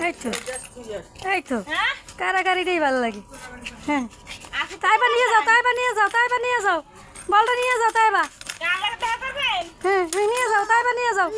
এই তো এই তো কারাকারিটাই ভালো লাগে। হ্যাঁ তাইবা নিয়ে যাও, তাইবা নিয়ে যাও, তাইবা নিয়ে যাও, বলটা নিয়ে যাও তাইবা। হ্যাঁ নিয়ে যাও, তাইবা নিয়ে যাও।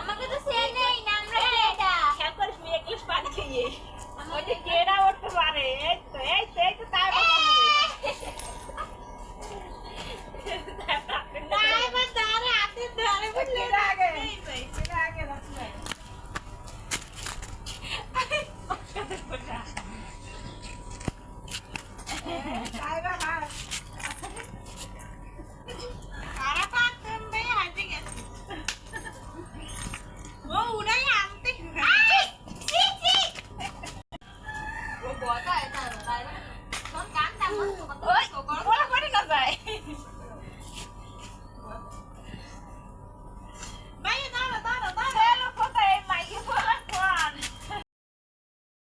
আমাকে তো সে নেই নাম রাখে এটা খেয়াল করিস নি একলিশ পানি খেয়ে ওই যে কেডা উঠতে পারে এই তো তাই তাই বা তারে হাতে ধরে বললে আগে রাখলে তাই বা কারা পাতেন বে হাতে গেছে ও উড়াই আনতে ছি ছি ও বড়টা এটা তাই না কোন কাম দাম ও